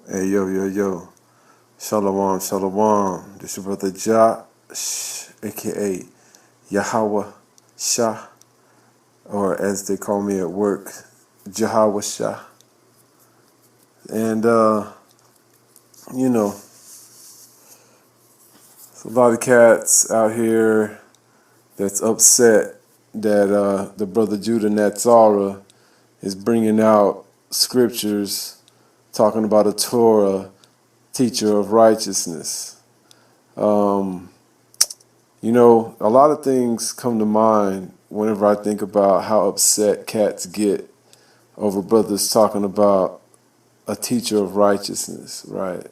Hey, yo. Shalom, shalom. This your brother JAHsh, a.k.a. YHWH Shah, or as they call me at work, JAHWH. And, there's a lot of cats out here that's upset that the brother Judah Natsara is bringing out scriptures talking about a Torah teacher of righteousness. A lot of things come to mind whenever I think about how upset cats get over brothers talking about a teacher of righteousness, right?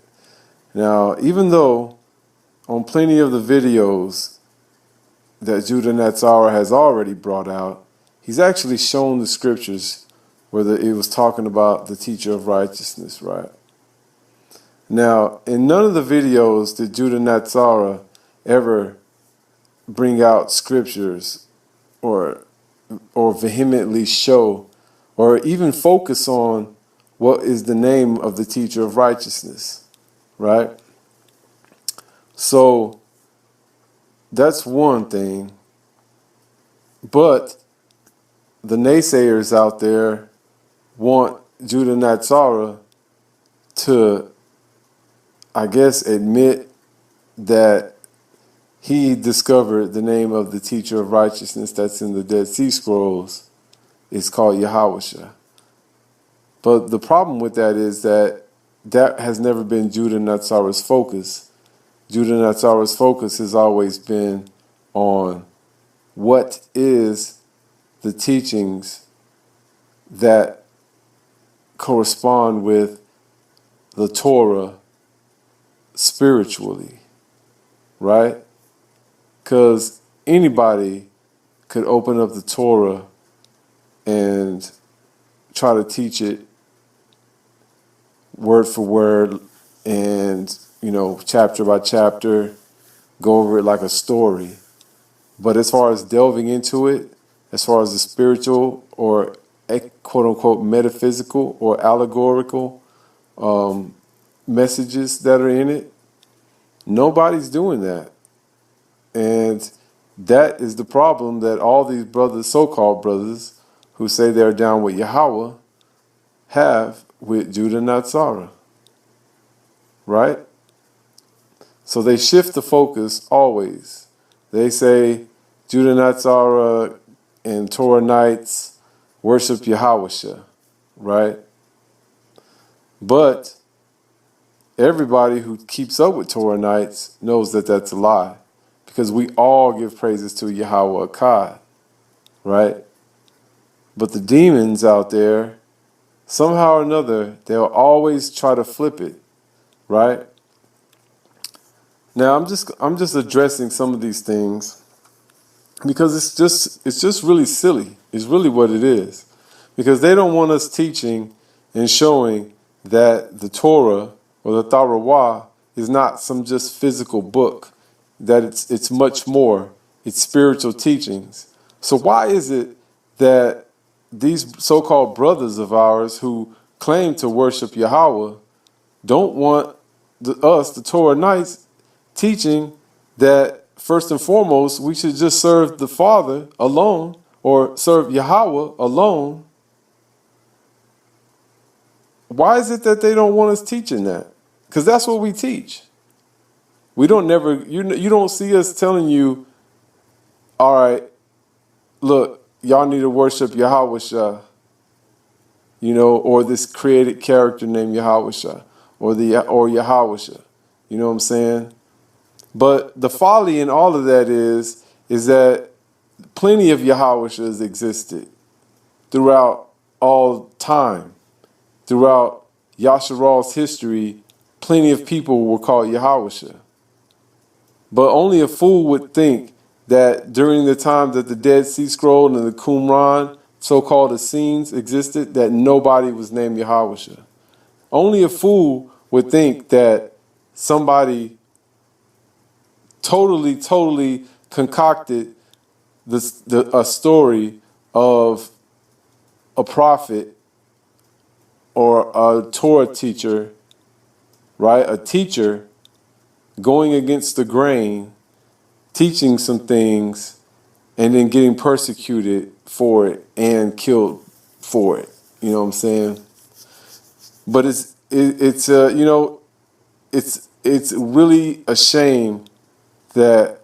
Now, even though on plenty of the videos that Judah Natsara has already brought out, he's actually shown the scriptures where it was talking about the teacher of righteousness, right? Now, in none of the videos did Judah Natsara ever bring out scriptures or vehemently show or even focus on what is the name of the teacher of righteousness, right? So that's one thing. But the naysayers out there want Judah Natsara to, I guess, admit that he discovered the name of the teacher of righteousness that's in the Dead Sea Scrolls is called YHWH. But the problem with that is that has never been Judah Natsara's focus. Judah Natsara's focus has always been on what is the teachings that correspond with the Torah spiritually, right? Because anybody could open up the Torah and try to teach it word for word and, chapter by chapter, go over it like a story. But as far as delving into it, as far as the spiritual or quote-unquote metaphysical or allegorical messages that are in it, nobody's doing that. And that is the problem that all these brothers, so-called brothers, who say they're down with Yahweh, have with Judah Natsara, right? So they shift the focus always. They say Judah Natsara and Torah Nights worship YHWH, right? But everybody who keeps up with Torah Nights knows that that's a lie, because we all give praises to Yahweh Akkad, right? But the demons out there, somehow or another, they'll always try to flip it, right? Now I'm just addressing some of these things because it's just really silly. It's really what it is. Because they don't want us teaching and showing that the Torah or the Tarawah is not some just physical book, that it's much more. It's spiritual teachings. So why is it that these so-called brothers of ours who claim to worship Yahweh don't want us, the Torah Knights, teaching that first and foremost we should just serve the Father alone or serve Yahweh alone? Why is it that they don't want us teaching that? Because that's what we teach. We don't you don't see us telling you, all right, look, y'all need to worship YHWH, or this created character named YHWH, or YHWH. You know what I'm saying? But the folly in all of that is that plenty of YHWHs existed throughout all time. Throughout Yasharal's history, plenty of people were called YHWH. But only a fool would think that during the time that the Dead Sea Scroll and the Qumran, so-called Essenes, existed, that nobody was named YHWH. Only a fool would think that somebody totally concocted a story of a prophet or a Torah teacher right? A teacher going against the grain, teaching some things, and then getting persecuted for it and killed for it. You know what I'm saying? But it's it's really a shame that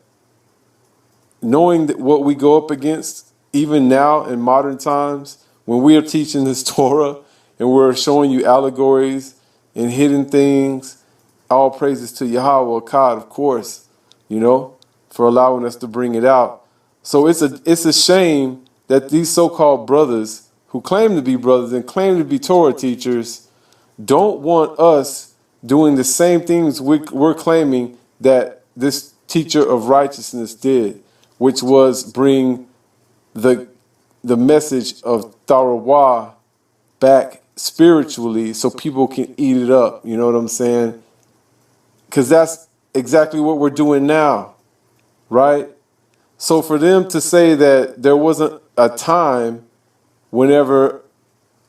knowing that what we go up against, even now in modern times, when we are teaching this Torah and we're showing you allegories and hidden things, all praises to Yahawah, God, of course, for allowing us to bring it out. So it's a shame that these so-called brothers who claim to be brothers and claim to be Torah teachers don't want us doing the same things we're claiming that this teacher of righteousness did, which was bring the message of Tarawah back spiritually so people can eat it up. You know what I'm saying? Because that's exactly what we're doing now, right? So for them to say that there wasn't a time whenever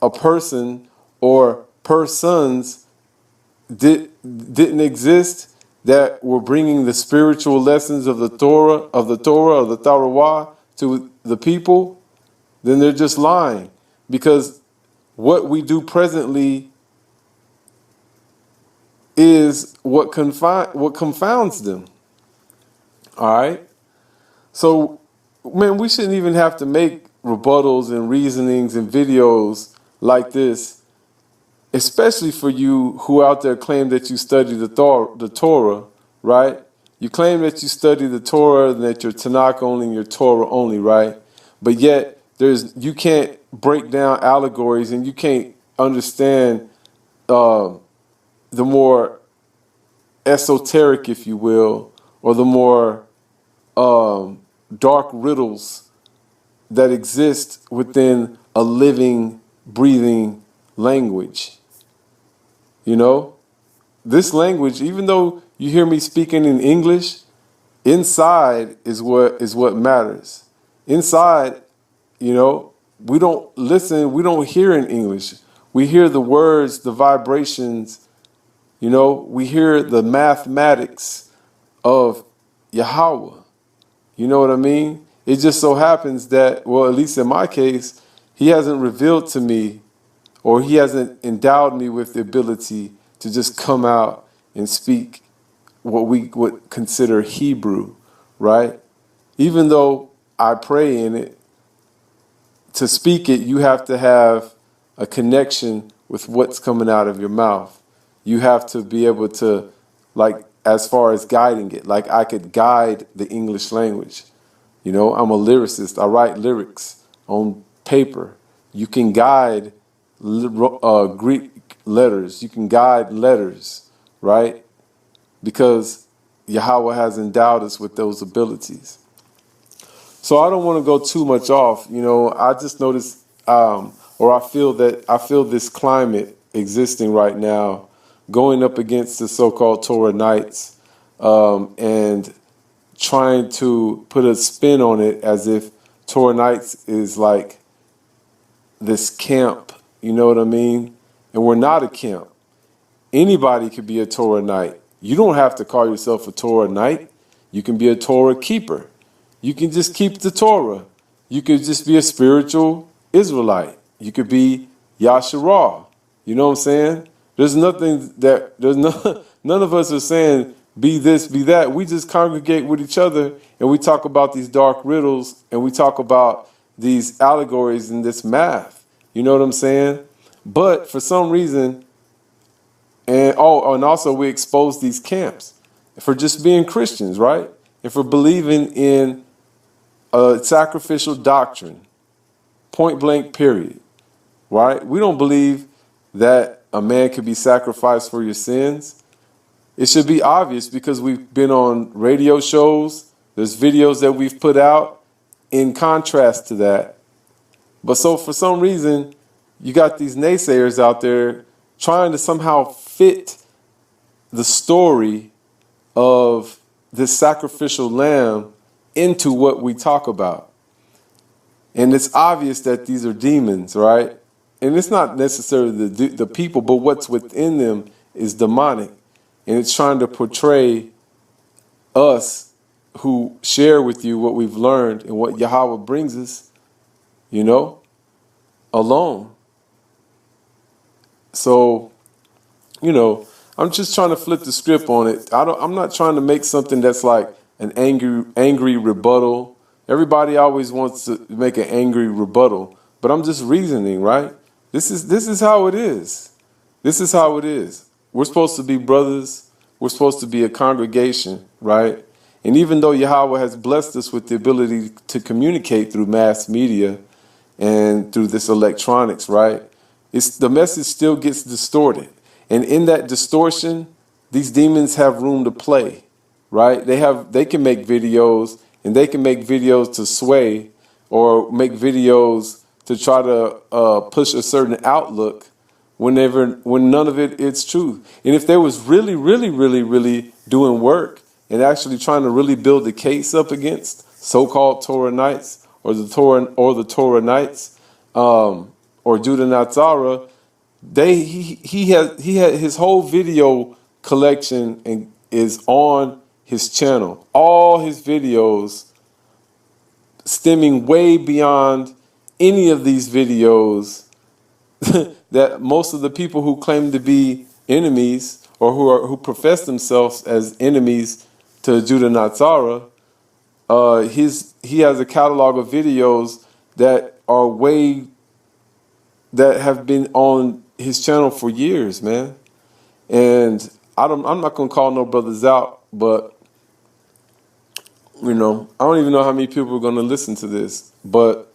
a person or persons didn't exist that were bringing the spiritual lessons of the Torah, of the Tarawah to the people, then they're just lying. Because what we do presently is what confounds them. All right? So, man, we shouldn't even have to make rebuttals and reasonings and videos like this, especially for you who out there claim that you study the Torah, right? You claim that you study the Torah and that you're Tanakh only and you're Torah only, right? But yet you can't break down allegories and you can't understand the more esoteric, if you will, or the more dark riddles that exist within a living, breathing language. This language, even though you hear me speaking in English, inside is what matters. Inside, we don't listen, we don't hear in English. We hear the words, the vibrations, we hear the mathematics of Yahawah. You know what I mean? It just so happens that, well, at least in my case, he hasn't revealed to me, or he hasn't endowed me with the ability to just come out and speak what we would consider Hebrew, right? Even though I pray in it, to speak it, you have to have a connection with what's coming out of your mouth. You have to be able to, like, as far as guiding it, like I could guide the English language. I'm a lyricist. I write lyrics on paper. You can guide Greek letters. You can guide letters, right? Because Yahawah has endowed us with those abilities. So I don't want to go too much off. I just noticed, or I feel this climate existing right now, going up against the so-called Torah Knights, and trying to put a spin on it as if Torah Knights is like this camp, you know what I mean? And we're not a camp. Anybody could be a Torah Knight. You don't have to call yourself a Torah Knight. You can be a Torah keeper. You can just keep the Torah. You could just be a spiritual Israelite. You could be YHWH. You know what I'm saying? None of us are saying be this, be that. We just congregate with each other and we talk about these dark riddles and we talk about these allegories and this math. You know what I'm saying? But for some reason, and also we expose these camps for just being Christians, right? And for believing in a sacrificial doctrine, point blank, period, right? We don't believe that a man could be sacrificed for your sins. It should be obvious because we've been on radio shows. There's videos that we've put out in contrast to that. But so for some reason, you got these naysayers out there trying to somehow fit the story of this sacrificial lamb into what we talk about. And it's obvious that these are demons, right? And it's not necessarily the people, but what's within them is demonic. and it's trying to portray us who share with you what we've learned and what Yahweh brings us, you know, alone. So, you know, I'm just trying to flip the script on it. I'm not trying to make something that's like an angry rebuttal. Everybody always wants to make an angry rebuttal, but I'm just reasoning, right? This is how it is. This is how it is. We're supposed to be brothers. We're supposed to be a congregation, right? And even though Yahweh has blessed us with the ability to communicate through mass media and through this electronics, right? The message still gets distorted. And in that distortion, these demons have room to play, right? They can make videos, and they can make videos to sway or make videos to try to push a certain outlook when none of it's true. And if they was really, really, really, really doing work and actually trying to really build a case up against so-called Torah Knights or the Torah Knights or Judah Natsara, he had his whole video collection and is on his channel. All his videos stemming way beyond any of these videos that most of the people who claim to be enemies or who profess themselves as enemies to Judah Natsara, he has a catalog of videos that have been on his channel for years, man. And I'm not gonna call no brothers out, but you know, I don't even know how many people are gonna listen to this, but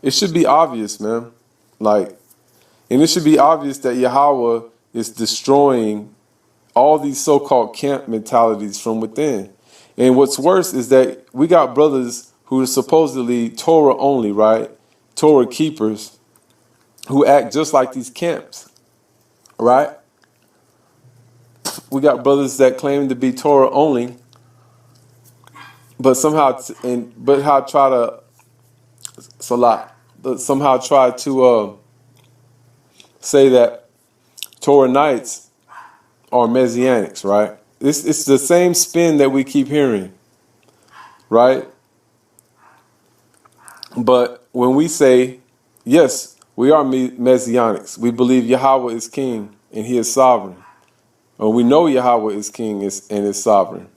it should be obvious, man. And it should be obvious that Yahweh is destroying all these so-called camp mentalities from within. And what's worse is that we got brothers who are supposedly Torah only, right? Torah keepers, who act just like these camps, right? We got brothers that claim to be Torah only, but somehow try to say that Torah Knights are Messianics, right? It's the same spin that we keep hearing, right? But when we say, yes, we are Messianics, we believe Yahweh is king and he is sovereign, or we know Yahweh is king and is sovereign,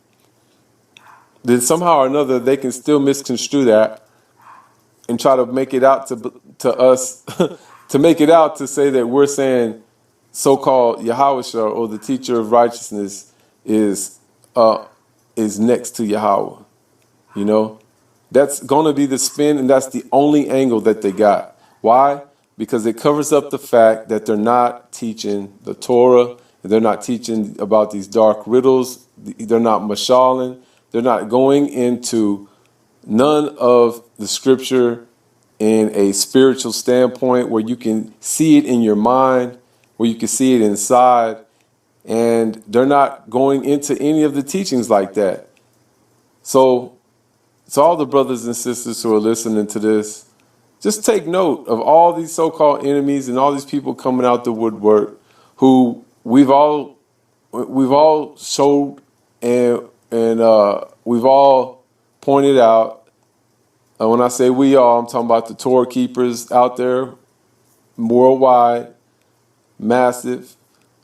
then somehow or another they can still misconstrue that and try to make it out to us, to make it out to say that we're saying so-called YHWH or the teacher of righteousness is next to Yahweh. You know, that's going to be the spin, and that's the only angle that they got. Why? Because it covers up the fact that they're not teaching the Torah, they're not teaching about these dark riddles, they're not mashaling, they're not going into none of the scripture in a spiritual standpoint where you can see it in your mind, where you can see it inside, and they're not going into any of the teachings like that. So, to all the brothers and sisters who are listening to this, just take note of all these so-called enemies and all these people coming out the woodwork who we've all showed and we've all pointed out. And when I say we all, I'm talking about the Torah keepers out there, worldwide, massive,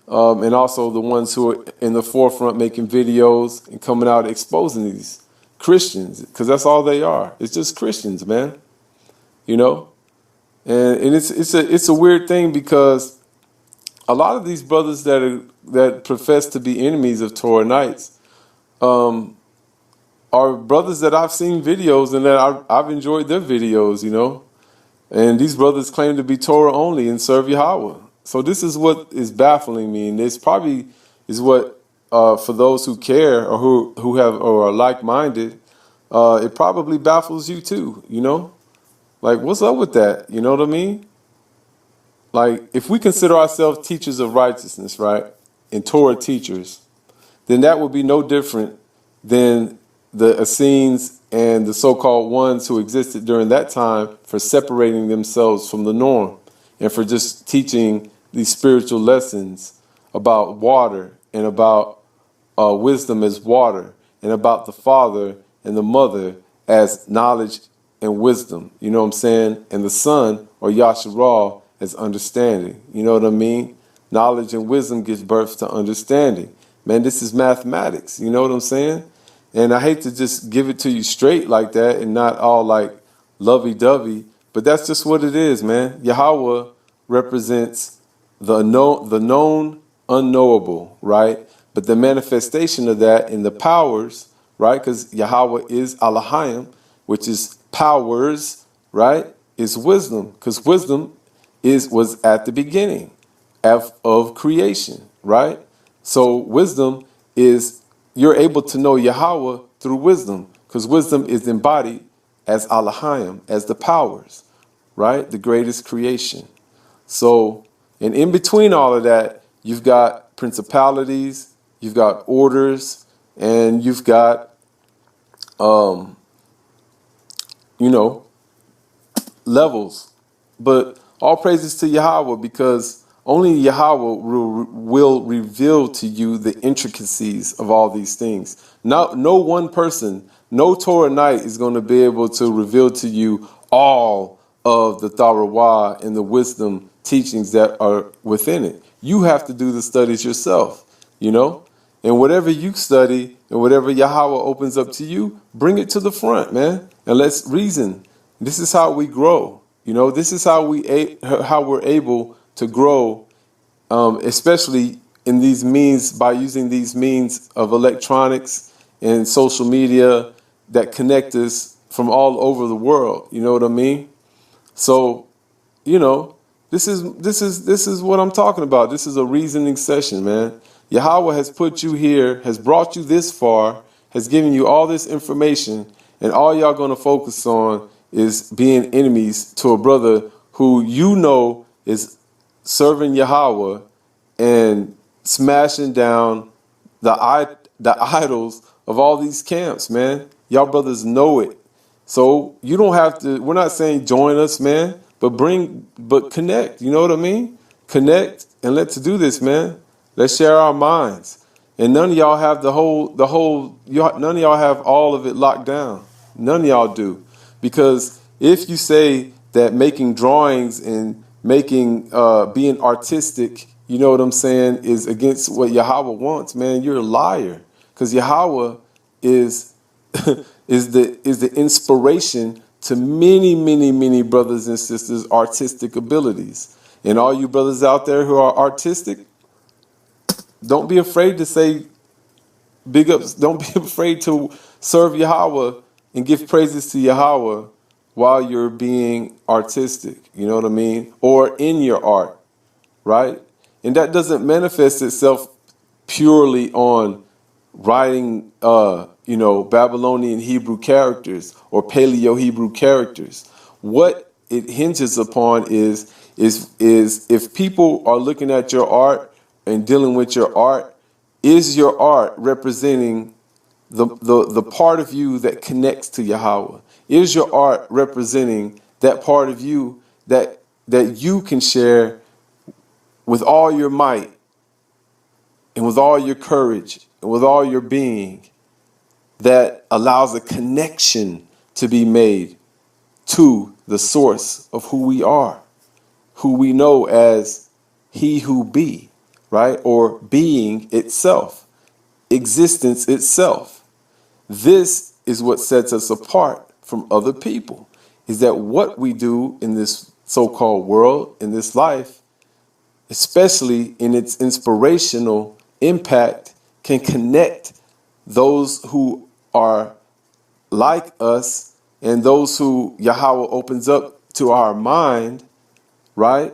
and also the ones who are in the forefront making videos and coming out exposing these Christians, because that's all they are. It's just Christians, man. You know, and it's a weird thing because a lot of these brothers that profess to be enemies of Torah Knights are brothers that I've seen videos and that I've enjoyed their videos, you know. And these brothers claim to be Torah only and serve Yahweh. So this is what is baffling me, and this probably is what for those who care or who have or are like-minded, it probably baffles you too, you know. Like, what's up with that? You know what I mean? Like, if we consider ourselves teachers of righteousness, right, and Torah teachers, then that would be no different than the Essenes and the so-called ones who existed during that time for separating themselves from the norm and for just teaching these spiritual lessons about water and about wisdom as water, and about the father and the mother as knowledge and wisdom. You know what I'm saying? And the son, or YHWH, as understanding. You know what I mean? Knowledge and wisdom gives birth to understanding. Man, this is mathematics. You know what I'm saying? And I hate to just give it to you straight like that and not all like lovey-dovey, but that's just what it is, man. Yahweh represents the known unknowable, right? But the manifestation of that in the powers, right? Because Yahweh is Alahayim, which is powers, right? Is wisdom, because wisdom was at the beginning of creation, right? So wisdom is, you're able to know Yahweh through wisdom, because wisdom is embodied as Alahayim, as the powers, right? The greatest creation. So, and in between all of that, you've got principalities, you've got orders, and you've got, levels. But all praises to Yahweh, because only Yahweh will reveal to you the intricacies of all these things. No one person, no Torah Knight is going to be able to reveal to you all of the Tharawah and the wisdom teachings that are within it. You have to do the studies yourself, And whatever you study and whatever Yahweh opens up to you, bring it to the front, man. And let's reason. This is how we grow. This is how we're able to grow, especially in these means, by using these means of electronics and social media that connect us from all over the world. You know what I mean? So, this is what I'm talking about. This is a reasoning session, man. Yahweh has put you here, has brought you this far, has given you all this information, and all y'all going to focus on is being enemies to a brother who is serving Yahweh and smashing down the idols of all these camps, man. Y'all brothers know it. So you don't have to, we're not saying join us, man, but connect. You know what I mean? Connect and let's do this, man. Let's share our minds. And none of y'all have none of y'all have all of it locked down. None of y'all do. Because if you say that making drawings and making, being artistic, you know what I'm saying, is against what Yahweh wants, man, you're a liar. Because Yahweh is is the inspiration to many, many, many brothers and sisters' artistic abilities. And all you brothers out there who are artistic, don't be afraid to say big ups. Don't be afraid to serve Yahweh and give praises to Yahweh while you're being artistic. You know what I mean? Or in your art, right? And that doesn't manifest itself purely on writing, Babylonian Hebrew characters or Paleo Hebrew characters. What it hinges upon is if people are looking at your art and dealing with your art, is your art representing the part of you that connects to Yahweh? Is your art representing that part of you that you can share with all your might and with all your courage and with all your being, that allows a connection to be made to the source of who we are, who we know as He who be, right? Or being itself, existence itself. This is what sets us apart from other people, is that what we do in this so-called world, in this life, especially in its inspirational impact, can connect those who are like us and those who Yahweh opens up to our mind, right?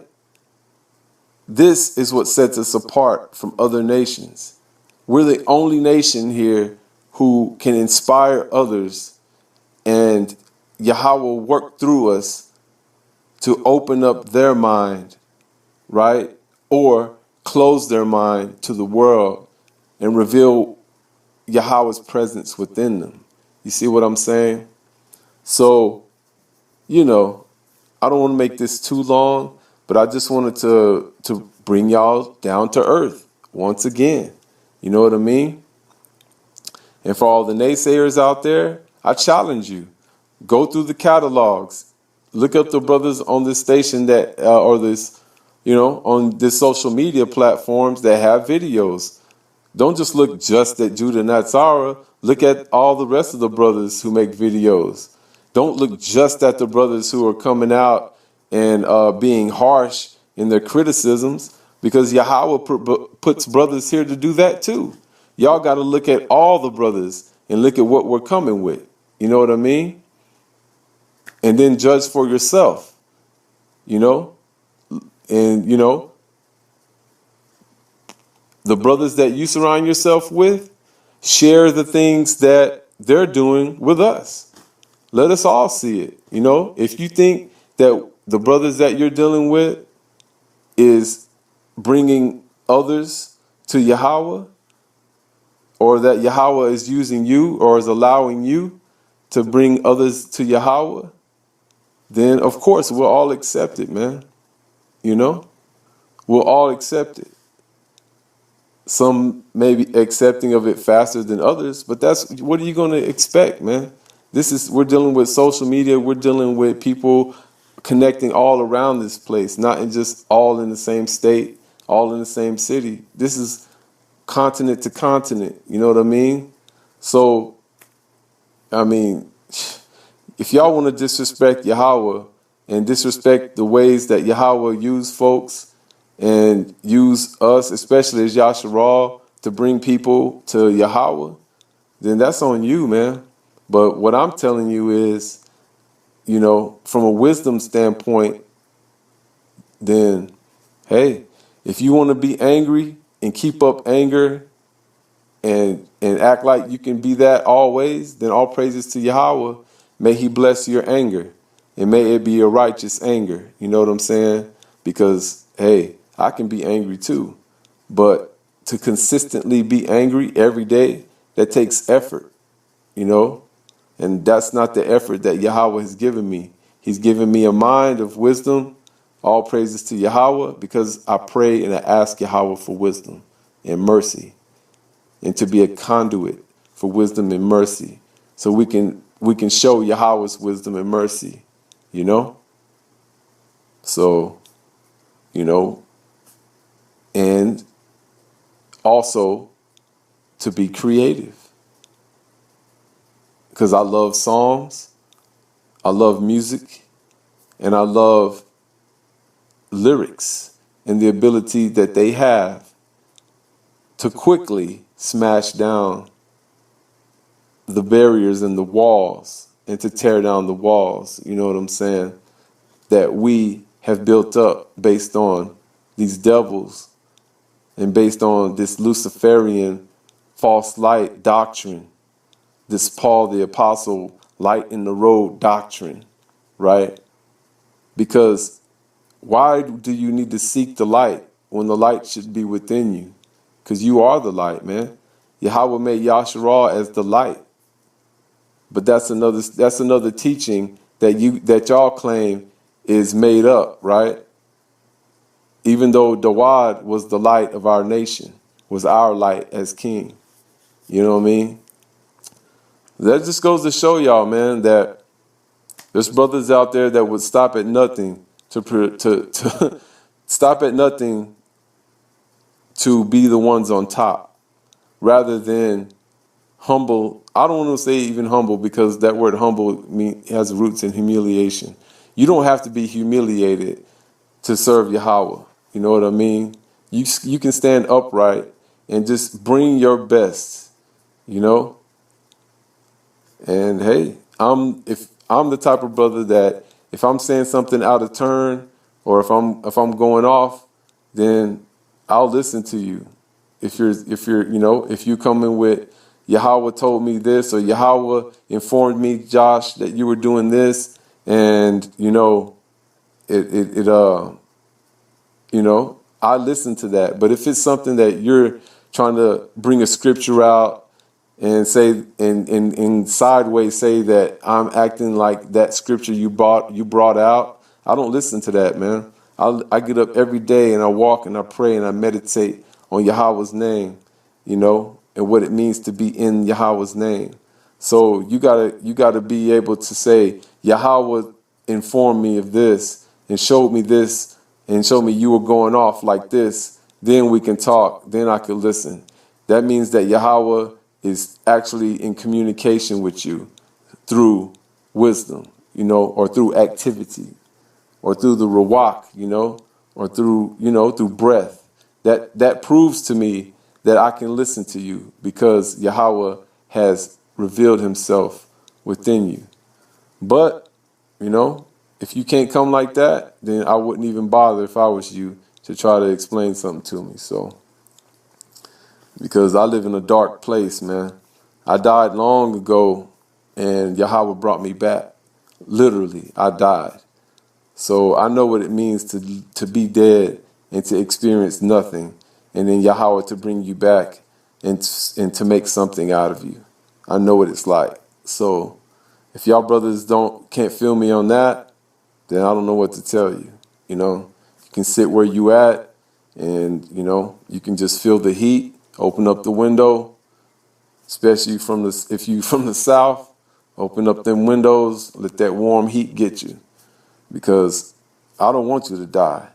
This is what sets us apart from other nations. We're the only nation here who can inspire others, and Yahweh will work through us to open up their mind, right? Or close their mind to the world and reveal Yahweh's presence within them. You see what I'm saying? So, I don't want to make this too long, but I just wanted to bring y'all down to earth. once again. You know what I mean? And for all the naysayers out there, I challenge you. Go through the catalogs. Look up the brothers on this station that, or this, on this social media platforms that have videos. Don't just look just at Judah Natsara. Look at all the rest of the brothers who make videos. Don't look just at the brothers who are coming out and being harsh in their criticisms, because Yahweh puts brothers here to do that too. Y'all got to look at all the brothers and look at what we're coming with. You know what I mean? And then judge for yourself, and, the brothers that you surround yourself with, share the things that they're doing with us. Let us all see it. If you think that the brothers that you're dealing with is bringing others to Yahweh, or that Yahweh is using you or is allowing you to bring others to Yahweh, then of course we'll all accept it, man. We'll all accept it. Some may be accepting of it faster than others, but what are you going to expect, man? We're dealing with social media. We're dealing with people connecting all around this place, not just all in the same state, all in the same city. This is continent to continent. You know what I mean? So, if y'all want to disrespect Yahweh and disrespect the ways that Yahweh used folks and use us, especially as YHWH, to bring people to Yahweh, then that's on you, man. But what I'm telling you is, from a wisdom standpoint, then, hey, if you want to be angry and keep up anger and act like you can be that always, then all praises to Yahweh. May he bless your anger, and may it be a righteous anger. You know what I'm saying? Because, hey, I can be angry too. But to consistently be angry every day, that takes effort, and that's not the effort that Yahweh has given me. He's given me a mind of wisdom. All praises to Yahweh, because I pray and I ask Yahweh for wisdom and mercy, and to be a conduit for wisdom and mercy, so we can show Yahweh's wisdom and mercy, So, and also to be creative, because I love songs, I love music, and I love lyrics and the ability that they have to quickly smash down the barriers and the walls, and to tear down the walls, you know what I'm saying, that we have built up based on these devils and based on this Luciferian false light doctrine, this Paul the Apostle light in the road doctrine, right? Because why do you need to seek the light when the light should be within you? Because you are the light, man. Yahweh made YHWH as the light. But that's another teaching that y'all claim is made up, right? Even though Dawad was the light of our nation, was our light as king. You know what I mean? That just goes to show y'all, man, that there's brothers out there that would stop at nothing to stop at nothing to be the ones on top, rather than humble. I don't want to say even humble, because that word humble has roots in humiliation. You don't have to be humiliated to serve Yahweh. You know what I mean? You can stand upright and just bring your best, And hey, I'm the type of brother that if I'm saying something out of turn, or if I'm going off, then I'll listen to you. If you come in with Yahweh told me this, or Yahweh informed me, JAHsh, that you were doing this, and I listen to that. But if it's something that you're trying to bring a scripture out and say and sideways say that I'm acting like that scripture you brought out, I don't listen to that, man. I get up every day and I walk and I pray and I meditate on Yahweh's name, you know, and what it means to be in Yahweh's name. So you gotta be able to say, Yahweh informed me of this and showed me this and showed me you were going off like this. Then we can talk. Then I could listen. That means that Yahweh is actually in communication with you through wisdom, you know, or through activity, or through the rawak, you know, or through, you know, through breath. That proves to me that I can listen to you because Yahweh has revealed himself within you. But, you know, if you can't come like that, then I wouldn't even bother if I was you to try to explain something to me. So, because I live in a dark place, man. I died long ago and Yahweh brought me back. Literally, I died. So I know what it means to be dead and to experience nothing, and then Yahweh to bring you back and to make something out of you. I know what it's like. So if y'all brothers can't feel me on that, then I don't know what to tell you. You know, you can sit where you at, and you know you can just feel the heat. Open up the window, especially if you from the south. Open up them windows, let that warm heat get you. Because I don't want you to die,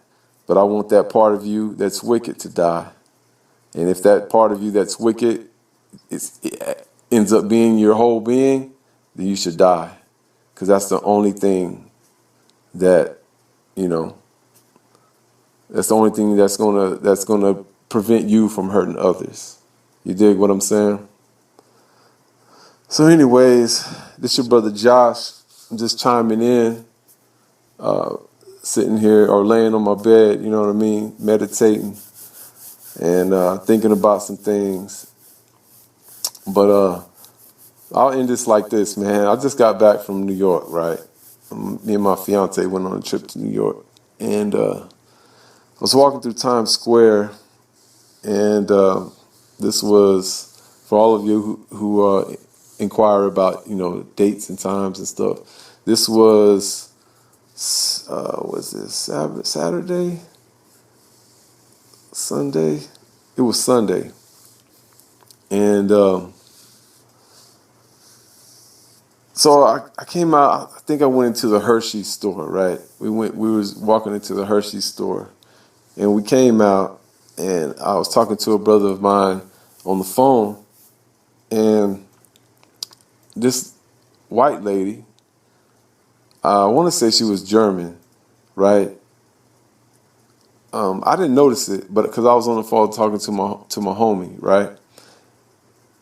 but I want that part of you that's wicked to die. And if that part of you that's wicked it ends up being your whole being, then you should die. Because that's the only thing that, you know, that's the only thing that's gonna prevent you from hurting others. You dig what I'm saying? So anyways, this your brother JAHsh. I'm just chiming in. Sitting here or laying on my bed, you know what I mean, meditating and thinking about some things. But I'll end this like this, man. I just got back from New York, right? Me and my fiance went on a trip to New York, and I was walking through Times Square, and this was for all of you who inquire about, you know, dates and times and stuff. This was Saturday? Sunday? It was Sunday. And so I came out, I think I went into the JAHsh store, right? We was walking into the JAHsh store, and we came out, and I was talking to a brother of mine on the phone, and this white lady, I want to say she was German, right? I didn't notice it, but because I was on the phone talking to my homie, right?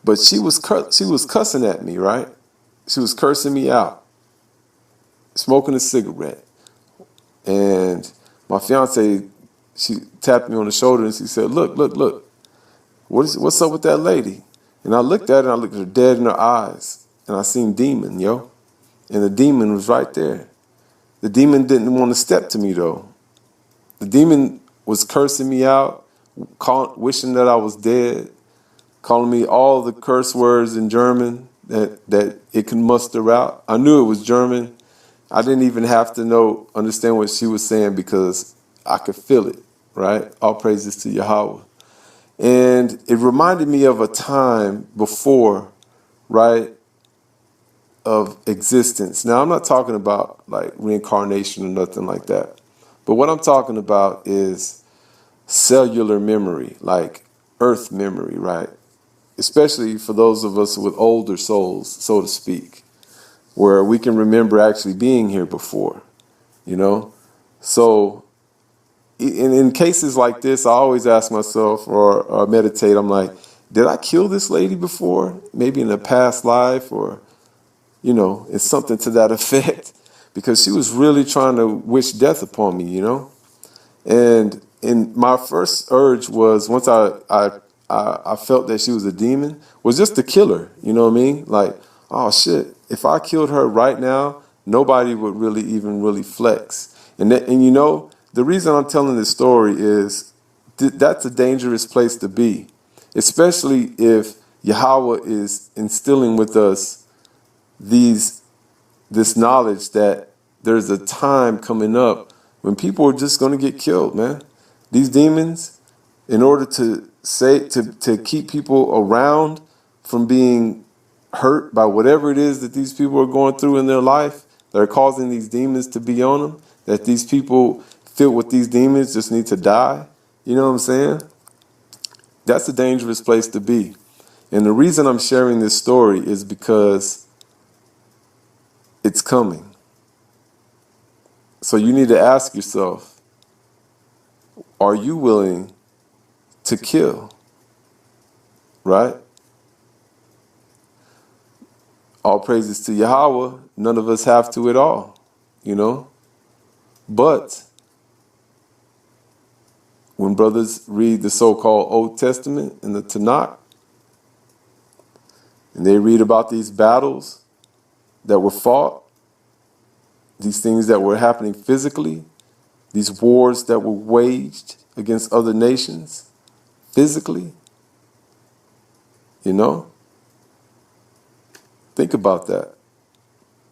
But she was cussing at me, right? She was cursing me out, smoking a cigarette, and my fiance, she tapped me on the shoulder and she said, "Look, what's up with that lady?" And I looked at her, and I looked her dead in her eyes, and I seen demon, yo, and the demon was right there. The demon didn't want to step to me though. The demon was cursing me out, wishing that I was dead, calling me all the curse words in German that it can muster out. I knew it was German. I didn't even have to understand what she was saying because I could feel it, right? All praises to Yahweh. And it reminded me of a time before, right, of existence. Now, I'm not talking about like reincarnation or nothing like that. But what I'm talking about is cellular memory, like earth memory, right? Especially for those of us with older souls, so to speak, where we can remember actually being here before, you know? So in cases like this, I always ask myself or meditate, I'm like, did I kill this lady before? Maybe in a past life, or, you know, it's something to that effect. Because she was really trying to wish death upon me, you know? And my first urge was, once I felt that she was a demon, was just to kill her. You know what I mean? Like, oh shit, if I killed her right now, nobody would really flex. And you know, the reason I'm telling this story is that's a dangerous place to be, especially if Yahweh is instilling with us this knowledge that there's a time coming up when people are just going to get killed, man. These demons, in order to keep people around from being hurt by whatever it is that these people are going through in their life that are causing these demons to be on them, that these people filled with these demons just need to die. You know what I'm saying? That's a dangerous place to be. And the reason I'm sharing this story is because it's coming. So you need to ask yourself, are you willing to kill? Right? All praises to Yahweh. None of us have to at all, you know. But when brothers read the so-called Old Testament in the Tanakh, and they read about these battles that were fought, these things that were happening physically, these wars that were waged against other nations physically, you know, think about that.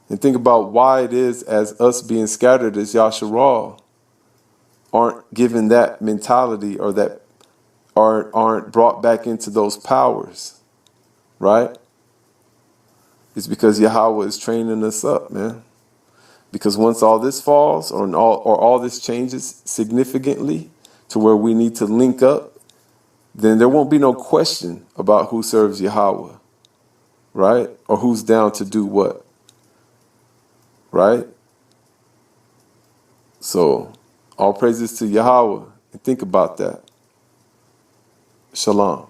And think about why it is as us being scattered as YHWH aren't given that mentality or that aren't brought back into those powers, right? It's because Yahweh is training us up, man. Because once all this falls or all this changes significantly to where we need to link up, then there won't be no question about who serves Yahweh, right? Or who's down to do what, right? So, all praises to Yahweh, and think about that. Shalom.